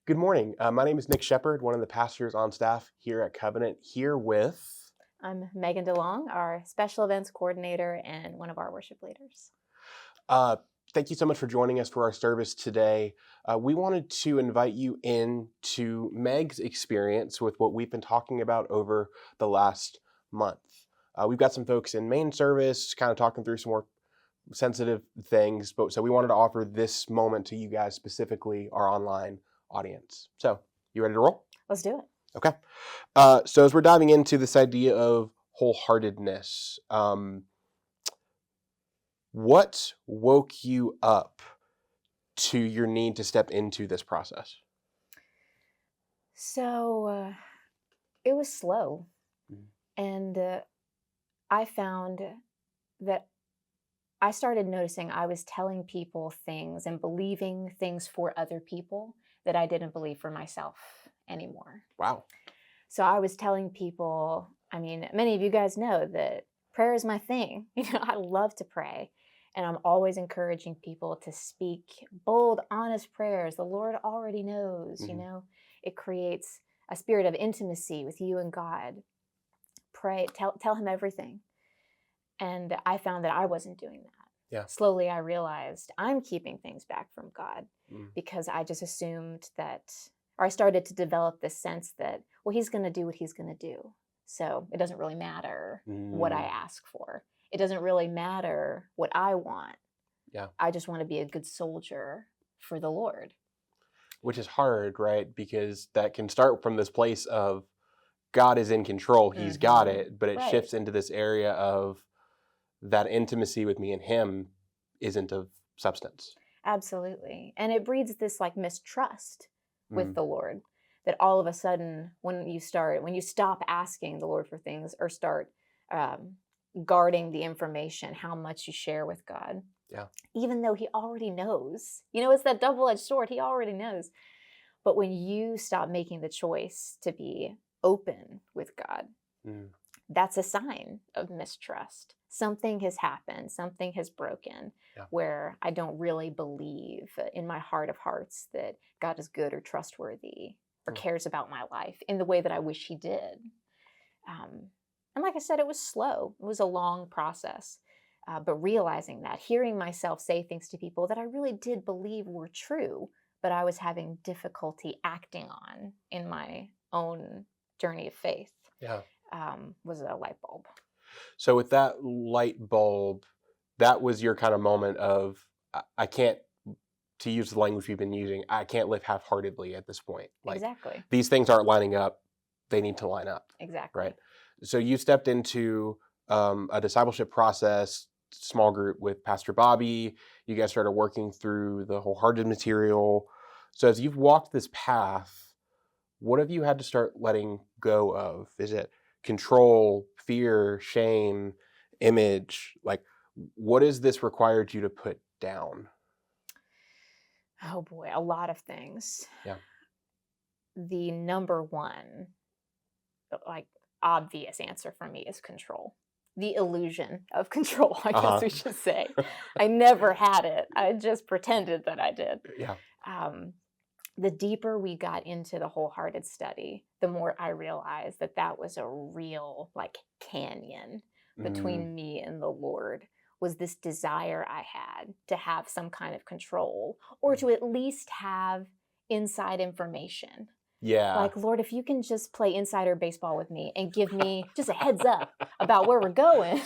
Good morning. My name is Nick Shepard, one of the pastors on staff here at Covenant, here with. I'm Megan DeLong, our special events coordinator and one of our worship leaders. Uh, Thank you so much for joining us for our service today. We wanted to invite you in to Meg's experience with what we've been talking about over the last month. We've got some folks in main service kind of talking through some more sensitive things, but so we wanted to offer this moment to you guys, specifically our online audience. So, you ready to roll? Let's do it. Okay. So as we're diving into this idea of wholeheartedness, what woke you up to your need to step into this process? So it was slow. Mhm. And I found that I started noticing I was telling people things and believing things for other people that I didn't believe for myself anymore. Wow. So I was telling people, many of you guys know that prayer is my thing. I love to pray. And I'm always encouraging people to speak bold, honest prayers. The Lord already knows, Mhm. it creates a spirit of intimacy with you and God. Pray, tell him everything. And I found that I wasn't doing that. Yeah. Slowly, I realized I'm keeping things back from God Mm. because I just assumed that, or I started to develop this sense that, well, he's going to do what he's going to do. So it doesn't really matter what I ask for. It doesn't really matter what I want. Yeah. I just want to be a good soldier for the Lord. Which is hard, right? Because that can start from this place of God is in control, he's got it, but it Right. shifts into this area of that intimacy with me and him isn't of substance. Absolutely. And it breeds this like mistrust with Mm. the Lord that all of a sudden, when you stop asking the Lord for things or start guarding the information, how much you share with God, Yeah. even though he already knows, it's that double-edged sword. He already knows. But when you stop making the choice to be open with God, Mm. that's a sign of mistrust. Something has happened, something has broken, Yeah. where I don't really believe in my heart of hearts that God is good or trustworthy or cares about my life in the way that I wish he did. And like I said, it was slow. It was a long process. But realizing that, hearing myself say things to people that I really did believe were true, but I was having difficulty acting on in my own journey of faith, Yeah. was a light bulb. So with that light bulb, that was your kind of moment of I can't, to use the language we've been using, I can't live half-heartedly at this point. Like Exactly. these things aren't lining up; they need to line up, Exactly. right? So you stepped into a discipleship process, small group with Pastor Bobby. You guys started working through the wholehearted material. So as you've walked this path, what have you had to start letting go of? Is it control, fear, shame, image? Like, what has this required you to put down? Oh boy, a lot of things. Yeah. The number one, like, obvious answer for me is control. The illusion of control, I guess Uh we should say. I never had it. I just pretended that I did. Yeah. The deeper we got into the wholehearted study, the more I realized that that was a real like canyon Mm, between me and the Lord, was this desire I had to have some kind of control or to at least have inside information. yeah. Like, Lord, if you can just play insider baseball with me and give me just a heads up about where we're going,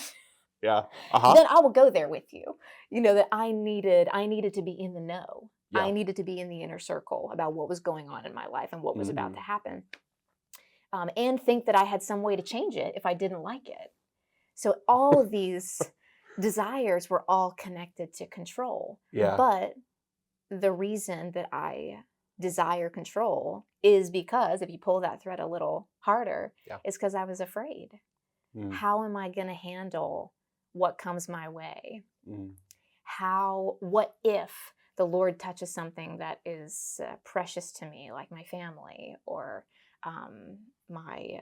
Yeah. Uh huh. then I will go there with you. That I needed to be in the know. I Yeah. needed to be in the inner circle about what was going on in my life and what was about to Mm, happen. And think that I had some way to change it if I didn't like it. So all of these desires were all connected to control. yeah. But the reason that I desire control is because, if you pull that thread a little harder, Yeah. is because I was afraid. Mm, How am I going to handle what comes my way? mm, What if the Lord touches something that is precious to me, like my family or my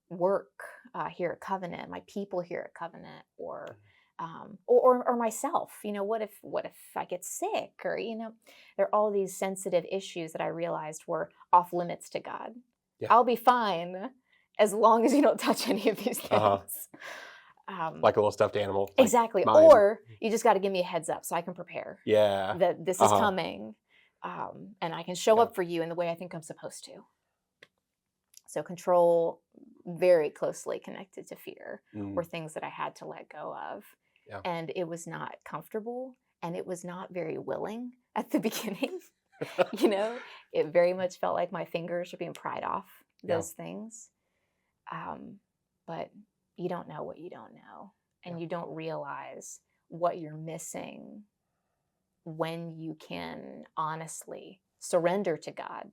work here at Covenant, my people here at Covenant, or or myself. What if I get sick, or there are all these sensitive issues that I realized were off limits to God. Yeah. I'll be fine as long as you don't touch any of these Uh-huh. things. Um, Like a little stuffed animal. Like exactly. mine. Or you just got to give me a heads up so I can prepare Yeah. that this is Uh-huh. coming, and I can show Yeah. up for you in the way I think I'm supposed to. So control, very closely connected to fear, were things that I had to let go of. Yeah. And it was not comfortable, and it was not very willing at the beginning. It very much felt like my fingers were being pried off those things. But you don't know what you don't know, and you don't realize what you're missing when you can honestly surrender to God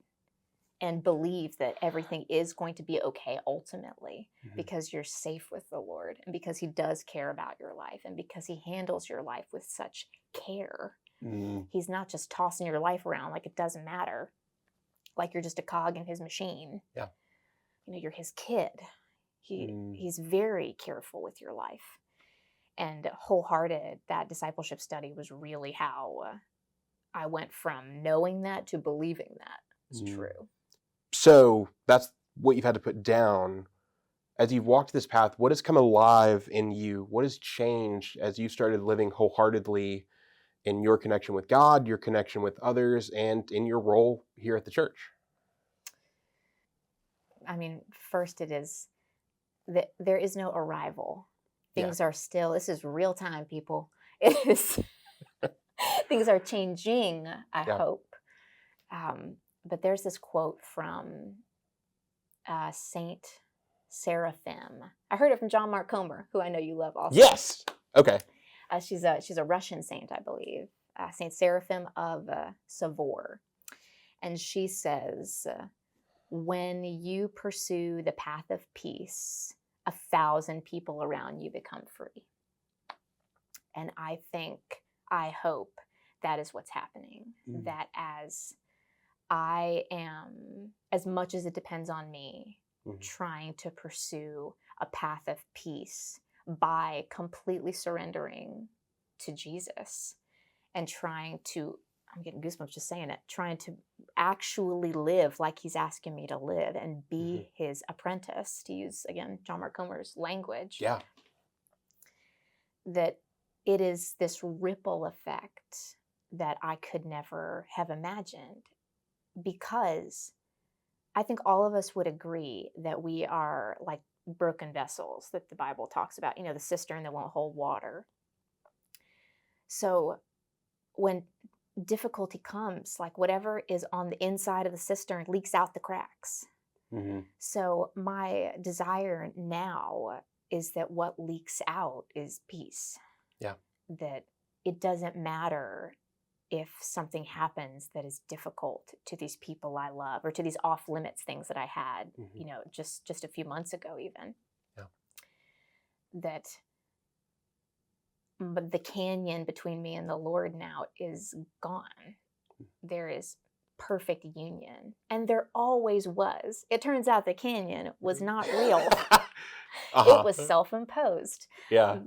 and believe that everything is going to be okay ultimately, because you're safe with the Lord, and because he does care about your life, and because he handles your life with such care. He's not just tossing your life around like it doesn't matter, like you're just a cog in his machine. Yeah. You're his kid. He's very careful with your life. And Wholehearted, that discipleship study was really how I went from knowing that to believing that is true. So that's what you've had to put down. As you've walked this path, what has come alive in you? What has changed as you started living wholeheartedly in your connection with God, your connection with others, and in your role here at the church? I mean, first it is that there is no arrival. Things are still, this is real time, people. It is, things are changing, I hope. But there's this quote from Saint Seraphim. I heard it from John Mark Comer, who I know you love also. Yes. Okay. She's a Russian saint, I believe. Saint Seraphim of Savor. And she says, when you pursue the path of peace, 1,000 people around you become free. And I hope that is what's happening. That as I am, as much as it depends on me, trying to pursue a path of peace by completely surrendering to Jesus and trying to, I'm getting goosebumps just saying it, trying to actually live like he's asking me to live and be his apprentice, to use, again, John Mark Comer's language. Yeah. That it is this ripple effect that I could never have imagined, because I think all of us would agree that we are like broken vessels that the Bible talks about, the cistern that won't hold water. So when difficulty comes, like whatever is on the inside of the cistern leaks out the cracks. So my desire now is that what leaks out is peace. Yeah. That it doesn't matter if something happens that is difficult to these people I love, or to these off limits things that I had, just a few months ago even. Yeah. But the canyon between me and the Lord now is gone. There is perfect union. And there always was. It turns out the canyon was not real. It was self-imposed. Yeah.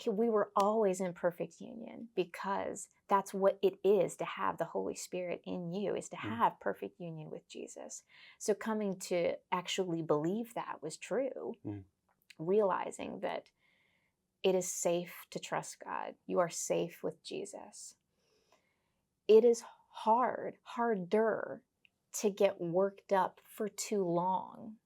We were always in perfect union, because that's what it is to have the Holy Spirit in you, is to have perfect union with Jesus. So coming to actually believe that was true, realizing that it is safe to trust God. You are safe with Jesus. It is harder to get worked up for too long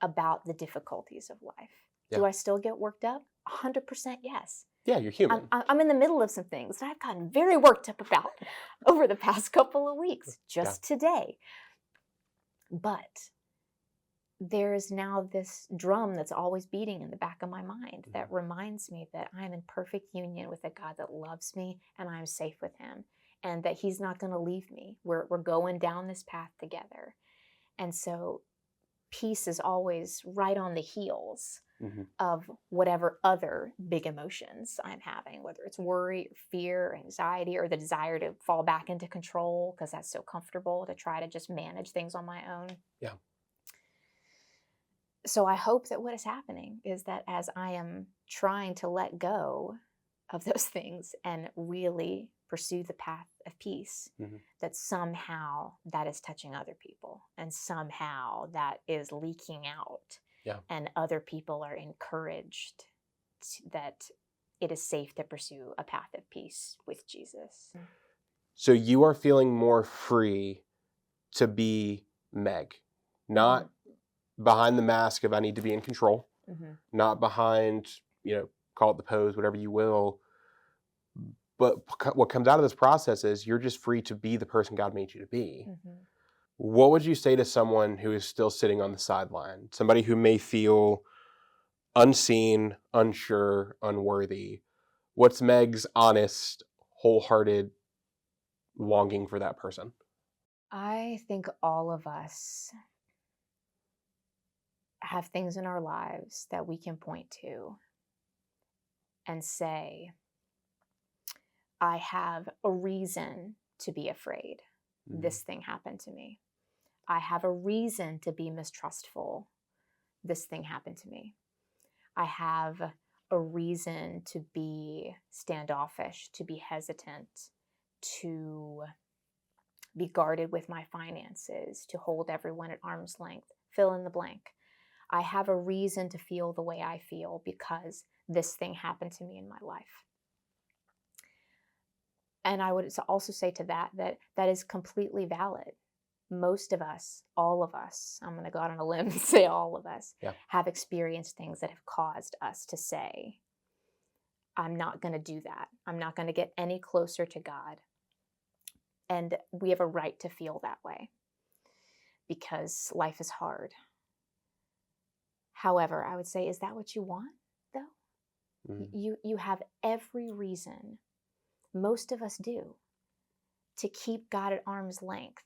about the difficulties of life. Yeah. Do I still get worked up? 100% yes. Yeah, you're human. I'm in the middle of some things that I've gotten very worked up about over the past couple of weeks, just today. But there's now this drum that's always beating in the back of my mind that reminds me that I'm in perfect union with a God that loves me, and I'm safe with him, and that he's not going to leave me. We're going down this path together. And so peace is always right on the heels of whatever other big emotions I'm having, whether it's worry or fear or anxiety or the desire to fall back into control because that's so comfortable to try to just manage things on my own. Yeah. So I hope that what is happening is that as I am trying to let go of those things and really pursue the path of peace, that somehow that is touching other people and somehow that is leaking out, and other people are encouraged that it is safe to pursue a path of peace with Jesus. So you are feeling more free to be Meg, not behind the mask of I need to be in control, not behind, call it the pose, whatever you will. But what comes out of this process is you're just free to be the person God made you to be. What would you say to someone who is still sitting on the sideline, somebody who may feel unseen, unsure, unworthy? What's Meg's honest, wholehearted longing for that person? I think all of us have things in our lives that we can point to and say, I have a reason to be afraid. This thing happened to me. I have a reason to be mistrustful. This thing happened to me. I have a reason to be standoffish, to be hesitant, to be guarded with my finances, to hold everyone at arm's length. Fill in the blank. I have a reason to feel the way I feel because this thing happened to me in my life. And I would also say to that is completely valid. Most of us, all of us, I'm going to go out on a limb and say all of us, have experienced things that have caused us to say, I'm not going to do that. I'm not going to get any closer to God. And we have a right to feel that way because life is hard. However, I would say, is that what you want, though? You have every reason, most of us do, to keep God at arm's length.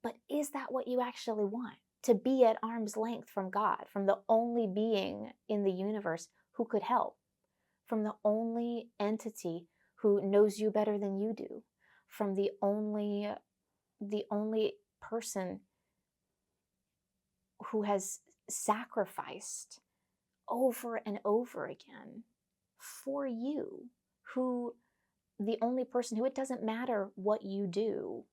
But is that what you actually want? To be at arm's length from God, from the only being in the universe who could help, from the only entity who knows you better than you do, from the only person who has sacrificed over and over again for you, who the only person who it doesn't matter what you do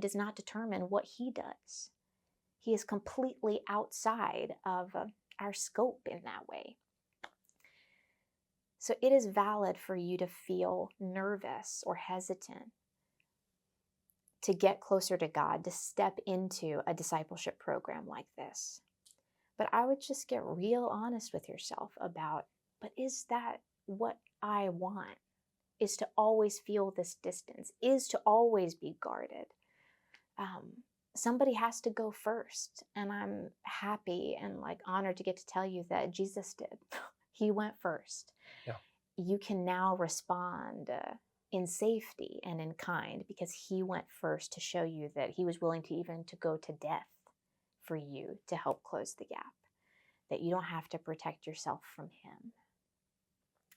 does not determine what he does. He is completely outside of our scope in that way. So it is valid for you to feel nervous or hesitant to get closer to God, to step into a discipleship program like this. But I would just get real honest with yourself about, but is that what I want? Is to always feel this distance, is to always be guarded. Somebody has to go first, and I'm happy and honored to get to tell you that Jesus did. He went first. Yeah. You can now respond in safety and in kind because he went first to show you that he was willing to go to death for you to help close the gap, that you don't have to protect yourself from him.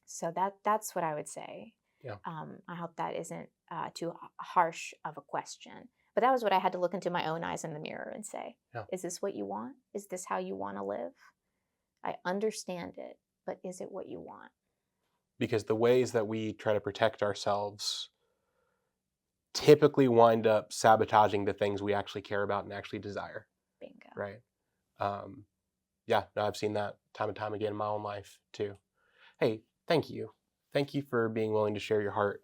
So that's what I would say. Yeah. I hope that isn't too harsh of a question. But that was what I had to look into my own eyes in the mirror and say, Is this what you want? Is this how you want to live? I understand it, but is it what you want? Because the ways that we try to protect ourselves typically wind up sabotaging the things we actually care about and actually desire. Bingo. Right. I've seen that time and time again in my own life too. Hey, thank you. Thank you for being willing to share your heart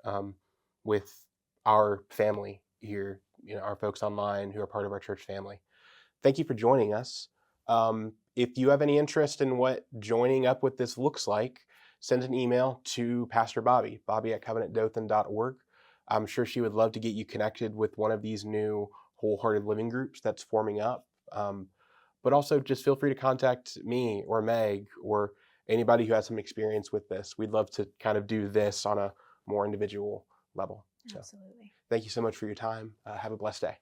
with our family here, our folks online who are part of our church family. Thank you for joining us. If you have any interest in what joining up with this looks like, send an email to Pastor Bobby at covenantdothan.org. I'm sure she would love to get you connected with one of these new wholehearted living groups that's forming up. But also just feel free to contact me or Meg or anybody who has some experience with this. We'd love to kind of do this on a more individual level. So, absolutely. thank you so much for your time. Have a blessed day.